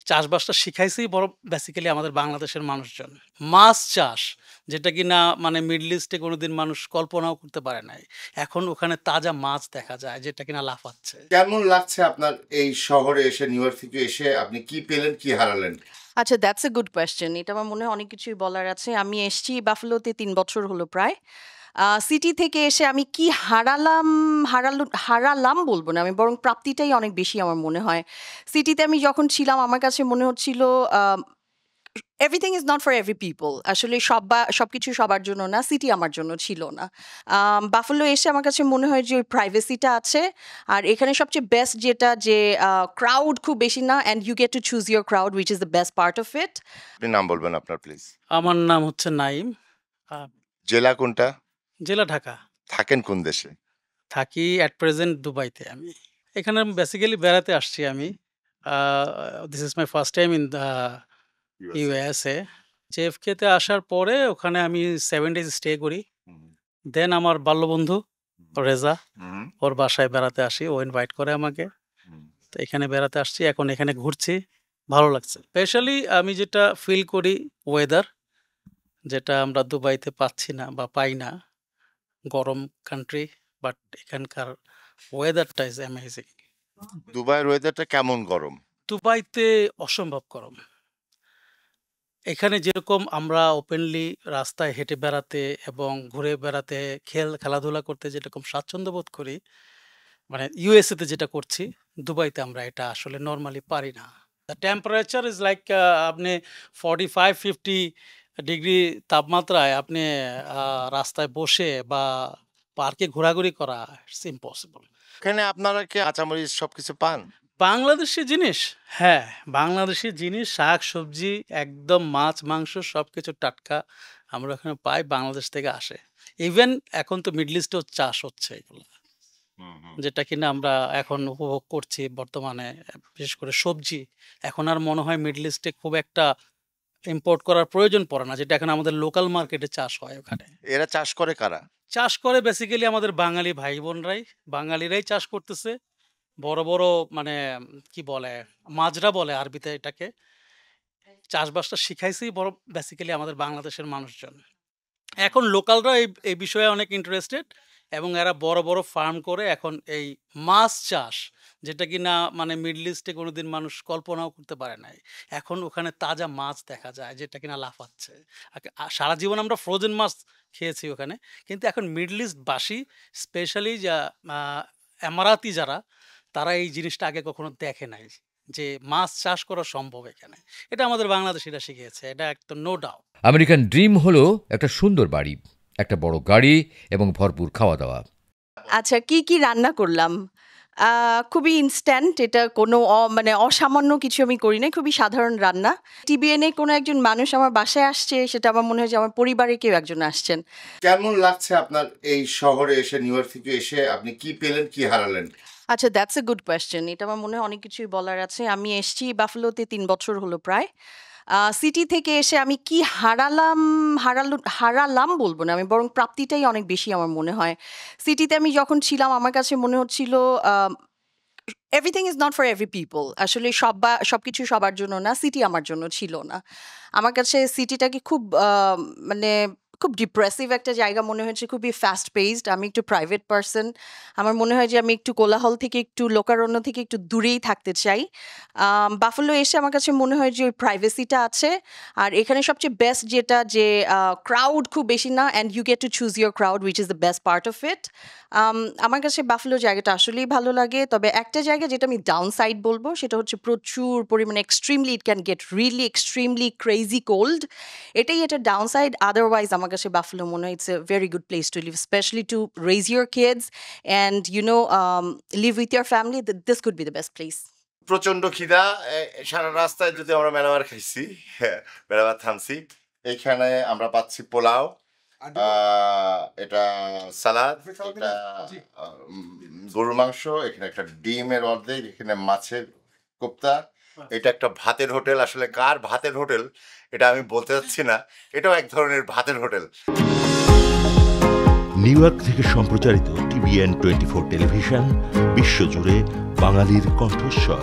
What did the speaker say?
চাষবাসটা শিখাইছেই বড় বেসিক্যালি আমাদের বাংলাদেশের মানুষজন। মাছ চাষ যেটা কিনা মানে মিডল ইস্টে কোনোদিন মানুষ কল্পনাও করতে পারে নাই। এখন ওখানে তাজা মাছ দেখা যায় যেটা কিনা লাফাচ্ছে। কেমন লাগছে আপনার এই শহরে এসে, নিউ ইয়র্ক থেকে এসে আপনি কি পেলেন, কি হারালেন? আচ্ছা, দ্যাটস এ গুড কোয়েশ্চেন। এটা আমার মনে হয় অনেক কিছুই বলার আছে। আমি এসেছি বাফেলোতে ৩ বছর হলো প্রায়। সিটি থেকে এসে আমি কি হারালাম বলব না। আমি বরং প্রাপ্তিটাই অনেক বেশি আমার মনে হয়। সিটিতে আমি যখন ছিলাম আমার কাছে মনে হচ্ছিল everything is not for every people. আসলে সবকিছু সবার জন্য না, সিটি আমার জন্য ছিল না। বাফেলো এসে আমার কাছে মনে হয় যে ওই প্রাইভেসিটা আছে। আর এখানে সবচেয়ে বেস্ট যেটা যে ক্রাউড খুব বেশি না, and you get to choose your crowd which is the best part of it. আপনি নাম বলবেন আপনার প্লিজ? আমার নাম হচ্ছে নাইম। জেলা কোনটা? জেলা ঢাকা। থাকেন কোন দেশে? থাকি অ্যাট প্রেজেন্ট দুবাইতে আমি। এখানে বেসিক্যালি বেড়াতে আসছি আমি। This is my first time in the USA. জেএফকেতে আসার পরে ওখানে আমি 7 ডেজ স্টে করি। দেন আমার বাল্যবন্ধু রেজা, ওর বাসায় বেড়াতে আসি। ও ইনভাইট করে আমাকে। তো এখানে বেড়াতে আসছি, এখন এখানে ঘুরছি, ভালো লাগছে। স্পেশালি আমি যেটা ফিল করি ওয়েদার, যেটা আমরা দুবাইতে পাচ্ছি না বা পাই না। গরম কান্ট্রি, বাট এখানকার ওয়েদারটা ইজ অ্যামেজিং। দুবাইয়ের ওয়েদারটা কেমন গরম? দুবাইতে অসম্ভব গরম। এখানে যেরকম আমরা ওপেনলি রাস্তায় হেঁটে বেড়াতে এবং ঘুরে বেড়াতে খেলাধুলা করতে যেরকম স্বাচ্ছন্দ্য বোধ করি, মানে ইউএসএতে যেটা করছি, দুবাইতে আমরা এটা আসলে নরমালি পারি না। দ্য টেম্পারেচার ইজ লাইক আপনি 45-50 ডিগ্রি তাপমাত্রায় আপনি রাস্তায় বসে বা পার্কে ঘোরাঘুরি করা ইটস ইম্পসিবল। এখানে আপনারা কি কাঁচামরিচ সবকিছু পান? বাংলাদেশি জিনিস, হ্যাঁ, বাংলাদেশি জিনিস, শাক সবজি একদম, মাছ মাংস সবকিছু টাটকা আমরা এখানে পাই, বাংলাদেশ থেকে আসে। ইভেন এখন তো মিডল ইস্টেও চাষ হচ্ছে এগুলো, যেটা কিনা আমরা এখন উপভোগ করছি বর্তমানে। বিশেষ করে সবজি এখন আর মনে হয় মিডল ইস্টে খুব একটা ইম্পোর্ট করার প্রয়োজন পড়ে না, যেটা এখন আমাদের লোকাল মার্কেটে চাষ হয় ওখানে। এরা চাষ করে কারা? চাষ করে বেসিক্যালি আমাদের বাঙালি ভাই বোনরাই, বাঙালিরাই চাষ করতেছে। বড় বড় মানে কি বলে, মাজরা বলে আরবিতে এটাকে। চাষবাসটা শিখাইছেই বড় বেসিক্যালি আমাদের বাংলাদেশের মানুষজন। এখন লোকালরা এই বিষয়ে অনেক ইন্টারেস্টেড এবং এরা বড় বড় ফার্ম করে এখন এই মাছ চাষ, যেটা কিনা মানে মিডল ইস্টে কোনোদিন মানুষ কল্পনাও করতে পারে নাই। এখন ওখানে তাজা মাছ দেখা যায় যেটা কিনা লাফাচ্ছে। সারা জীবন আমরা ফ্রোজেন মাছ খেয়েছি ওখানে, কিন্তু এখন মিডল ইস্টবাসী স্পেশালি যা এমারাতি যারা, তারা এই জিনিসটা আগে কখনো দেখে নাই যে মাছ চাষ করা সম্ভব এখানে। এটা আমাদের বাংলাদেশিরা শিখিয়েছে, এটা একদম নো ডাউট। আমেরিকান ড্রিম হলো একটা সুন্দর বাড়ি, একটা বড় গাড়ি এবং ভরপুর খাওয়া দাওয়া। আচ্ছা, কি রান্না করলাম? খুবই ইনস্ট্যান্ট। এটা কোনো মানে অসামান্য কিছু আমি করি নাই, খুবই সাধারণ রান্না। টিবিএনে কোনো একজন মানুষ আমার বাসায় আসছে, সেটা আমার মনে হয় যে আমার পরিবারে কেউ একজন আসছেন। কেমন লাগছে আপনার এই শহরে এসে, নিউ ইয়র্ক থেকে এসে আপনি কি পেলেন, কি হারালেন? আচ্ছা, দ্যাটস এ গুড কোয়েশ্চেন। এটা আমার মনে হয় অনেক কিছুই বলার আছে। আমি এসেছি বাফেলোতে ৩ বছর হলো প্রায়। সিটি থেকে এসে আমি কি হারালাম বলব না। আমি বরং প্রাপ্তিটাই অনেক বেশি আমার মনে হয়। সিটিতে আমি যখন ছিলাম আমার কাছে মনে হচ্ছিল everything is not for every people. আসলে সবকিছু সবার জন্য না, সিটি আমার জন্য ছিল না। আমার কাছে সিটিটাকে মানে খুব ডিপ্রেসিভ একটা জায়গা মনে হয়েছে, খুবই ফাস্ট পেসড। আমি একটু প্রাইভেট পারসন। আমার মনে হয় যে আমি একটু কোলাহল থেকে, একটু লোকারণ্য থেকে একটু দূরেই থাকতে চাই। বাফেলো এসে আমার কাছে মনে হয় যে ওই প্রাইভেসিটা আছে। আর এখানে সবচেয়ে বেস্ট যেটা যে ক্রাউড খুব বেশি না, and you get to choose your crowd which is the best part of it. আমার কাছে বাফেলো জায়গাটা আসলেই ভালো লাগে। তবে একটা জায়গা যেটা আমি ডাউন সাইড বলবো, সেটা হচ্ছে প্রচুর পরিমাণে it can get really extremely crazy cold. এটাই এটা ডাউন সাইড। আদারওয়াইজ আমার কাছে বাফেলো মনে হয় it's a very good place to live, specially to raise your kids and live with your family. This could be the best place. প্রচন্ড খিদা, সারা রাস্তায় যদি আমরা মেলাবার খাইছি, মেলাবার থামছি। এইখানে আমরা পাচ্ছি পোলাও, এটা সালাদ, এটা গরুর মাংস, এখানে একটা ডিমের অর্ধেক, এখানে মাছের কোপ্তা। এটা একটা ভাতের হোটেল। আসলে কার ভাতের হোটেল এটা আমি বলতে চাচ্ছি না, এটাও এক ধরনের ভাতের হোটেল। নিউ ইয়র্ক থেকে সম্প্রচারিত টিভিএন 24 টেলিভিশন, বিশ্বজুড়ে বাঙালির কণ্ঠস্বর।